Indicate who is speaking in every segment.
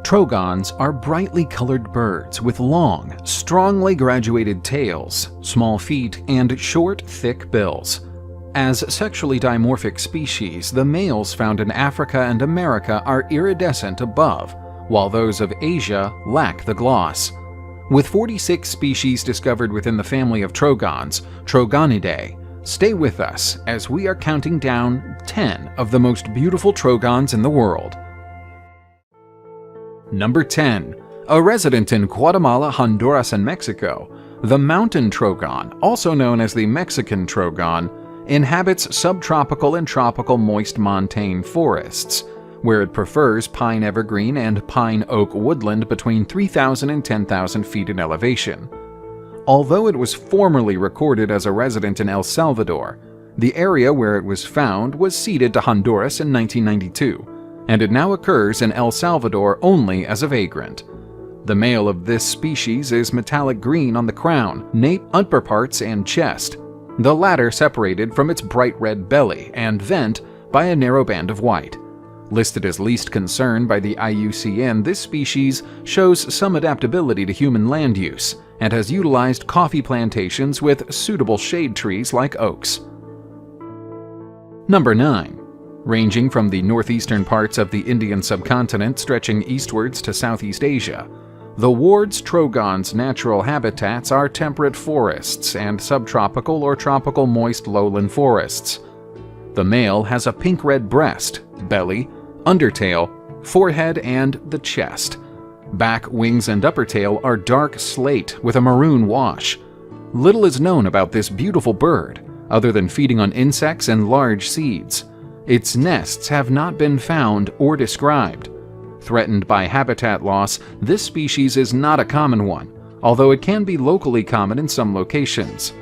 Speaker 1: Trogons are brightly colored birds with long, strongly graduated tails, small feet, and short, thick bills. As sexually dimorphic species, the males found in Africa and America are iridescent above, while those of Asia lack the gloss. With 46 species discovered within the family of Trogons, Trogonidae, stay with us as we are counting down 10 of the most beautiful Trogons in the world. Number 10. A resident in Guatemala, Honduras, and Mexico, the mountain trogon, also known as the Mexican trogon, inhabits subtropical and tropical moist montane forests, where it prefers pine evergreen and pine oak woodland between 3,000 and 10,000 feet in elevation. Although it was formerly recorded as a resident in El Salvador, the area where it was found was ceded to Honduras in 1992, and it now occurs in El Salvador only as a vagrant. The male of this species is metallic green on the crown, nape, upperparts, and chest, the latter separated from its bright red belly and vent by a narrow band of white. Listed as least concern by the IUCN, this species shows some adaptability to human land use and has utilized coffee plantations with suitable shade trees like oaks. Number 9. Ranging from the northeastern parts of the Indian subcontinent stretching eastwards to Southeast Asia, the Ward's trogon's natural habitats are temperate forests and subtropical or tropical moist lowland forests. The male has a pink-red breast, belly, undertail, forehead, and the chest. Back, wings, and upper tail are dark slate with a maroon wash. Little is known about this beautiful bird, other than feeding on insects and large seeds. Its nests have not been found or described. Threatened by habitat loss, this species is not a common one, although it can be locally common in some locations.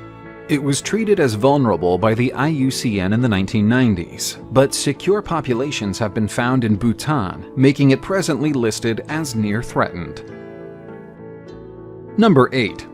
Speaker 1: It was treated as vulnerable by the IUCN in the 1990s, but secure populations have been found in Bhutan, making it presently listed as near threatened. Number 8.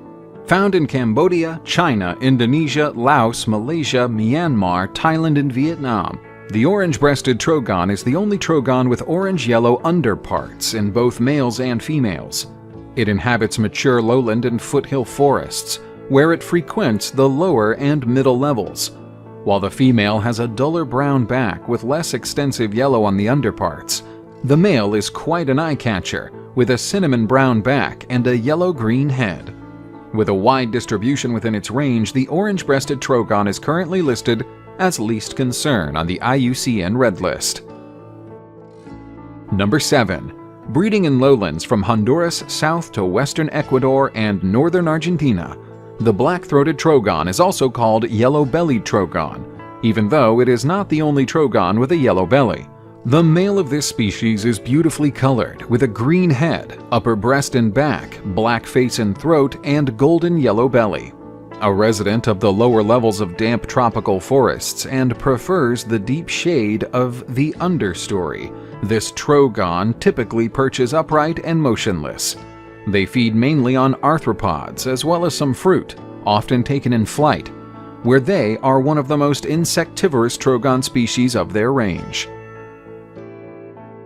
Speaker 1: Found in Cambodia, China, Indonesia, Laos, Malaysia, Myanmar, Thailand, and Vietnam, the Orangebreasted Trogon is the only trogon with orange-yellow underparts in both males and females. It inhabits mature lowland and foothill forests, where it frequents the lower and middle levels, while the female has a duller brown back with less extensive yellow on the underparts. The male is quite an eye-catcher, with a cinnamon brown back and a yellow-green head. With a wide distribution within its range, the Orangebreasted Trogon is currently listed as least concern on the IUCN Red List. Number 7. Breeding in lowlands from Honduras south to western Ecuador and northern Argentina, the Blackthroated Trogon is also called Yellow-bellied Trogon, even though it is not the only Trogon with a yellow belly. The male of this species is beautifully colored, with a green head, upper breast and back, black face and throat, and golden yellow belly. A resident of the lower levels of damp tropical forests and prefers the deep shade of the understory, this trogon typically perches upright and motionless. They feed mainly on arthropods as well as some fruit, often taken in flight, where they are one of the most insectivorous trogon species of their range.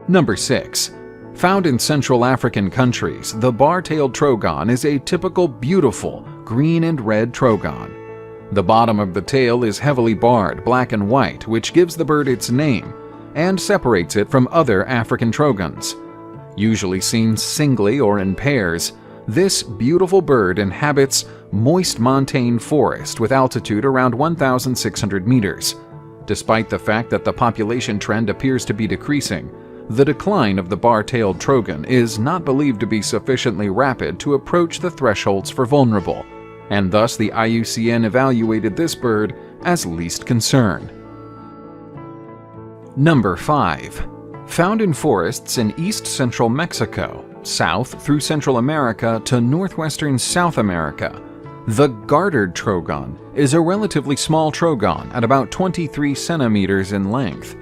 Speaker 1: Number 6. Found in Central African countries, the BarTailed Trogon is a typical beautiful green and red trogon. The bottom of the tail is heavily barred black and white, which gives the bird its name and separates it from other African trogons. Usually seen singly or in pairs, this beautiful bird inhabits moist montane forest with altitude around 1,600 meters. Despite the fact that the population trend appears to be decreasing, the decline of the BarTailed Trogon is not believed to be sufficiently rapid to approach the thresholds for vulnerable, and thus the IUCN evaluated this bird as least concern. Number 5. Found in forests in east-central Mexico, south through Central America to northwestern South America, the Gartered Trogon is a relatively small trogon at about 23 centimeters in length.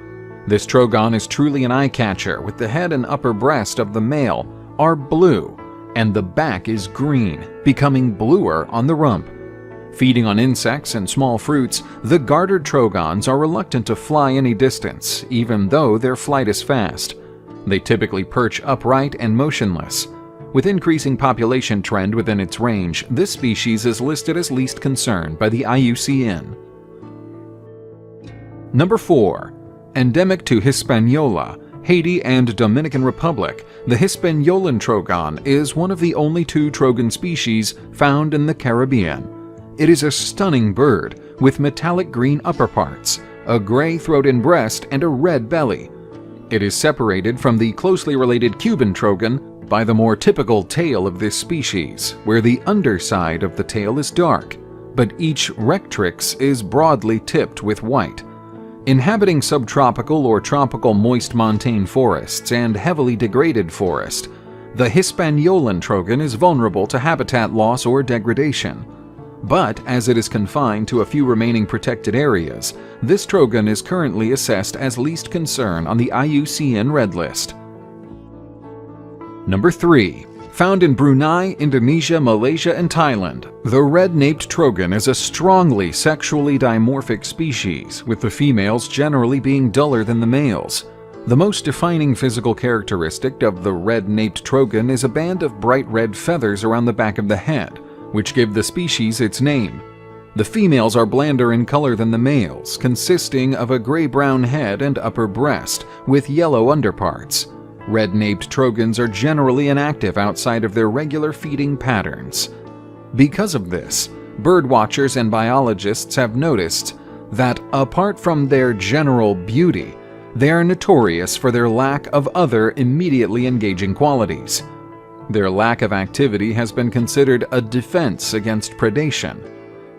Speaker 1: This trogon is truly an eye-catcher, with the head and upper breast of the male are blue, and the back is green, becoming bluer on the rump. Feeding on insects and small fruits, the Gartered Trogons are reluctant to fly any distance, even though their flight is fast. They typically perch upright and motionless. With increasing population trend within its range, this species is listed as least concern by the IUCN. Number 4. Endemic to Hispaniola, Haiti and Dominican Republic, the Hispaniolan Trogon is one of the only 2 Trogon species found in the Caribbean. It is a stunning bird with metallic green upperparts, a gray throat and breast, and a red belly. It is separated from the closely related Cuban Trogon by the more typical tail of this species, where the underside of the tail is dark, but each rectrix is broadly tipped with white. Inhabiting subtropical or tropical moist montane forests and heavily degraded forest, the Hispaniolan Trogon is vulnerable to habitat loss or degradation. But as it is confined to a few remaining protected areas, this Trogon is currently assessed as least concern on the IUCN Red List. Number 3. Found in Brunei, Indonesia, Malaysia, and Thailand, the red-naped Trogon is a strongly sexually dimorphic species, with the females generally being duller than the males. The most defining physical characteristic of the red-naped Trogon is a band of bright red feathers around the back of the head, which give the species its name. The females are blander in color than the males, consisting of a gray-brown head and upper breast, with yellow underparts. Red-naped Trogons are generally inactive outside of their regular feeding patterns. Because of this, birdwatchers and biologists have noticed that, apart from their general beauty, they are notorious for their lack of other immediately engaging qualities. Their lack of activity has been considered a defense against predation.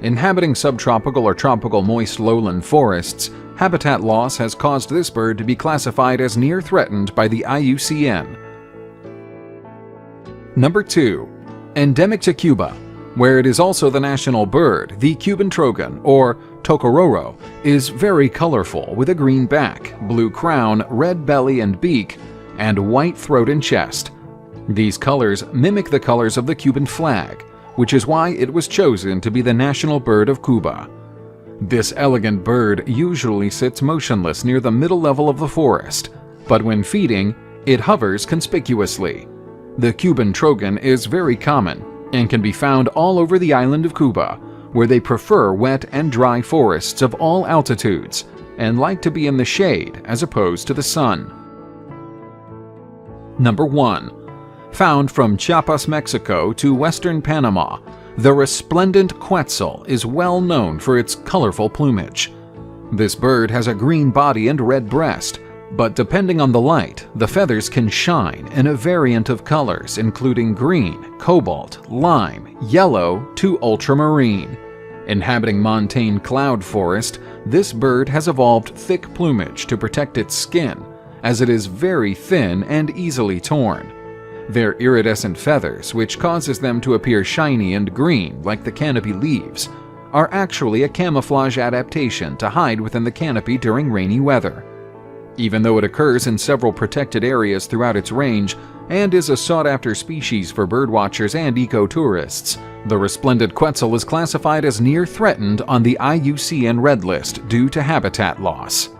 Speaker 1: Inhabiting subtropical or tropical moist lowland forests, habitat loss has caused this bird to be classified as near threatened by the IUCN. Number 2. Endemic to Cuba, where it is also the national bird, the Cuban Trogon, or tocororo, is very colorful with a green back, blue crown, red belly and beak, and white throat and chest. These colors mimic the colors of the Cuban flag, which is why it was chosen to be the national bird of Cuba. This elegant bird usually sits motionless near the middle level of the forest, but when feeding, it hovers conspicuously. The Cuban Trogon is very common and can be found all over the island of Cuba, where they prefer wet and dry forests of all altitudes and like to be in the shade as opposed to the sun. Number 1. Found from Chiapas, Mexico to western Panama, the Resplendent Quetzel is well known for its colorful plumage. This bird has a green body and red breast, but depending on the light, the feathers can shine in a variant of colors including green, cobalt, lime, yellow to ultramarine. Inhabiting montane cloud forest, this bird has evolved thick plumage to protect its skin, as it is very thin and easily torn. Their iridescent feathers, which causes them to appear shiny and green like the canopy leaves, are actually a camouflage adaptation to hide within the canopy during rainy weather. Even though it occurs in several protected areas throughout its range and is a sought-after species for birdwatchers and eco-tourists, the Resplendent Quetzel is classified as near threatened on the IUCN Red List due to habitat loss.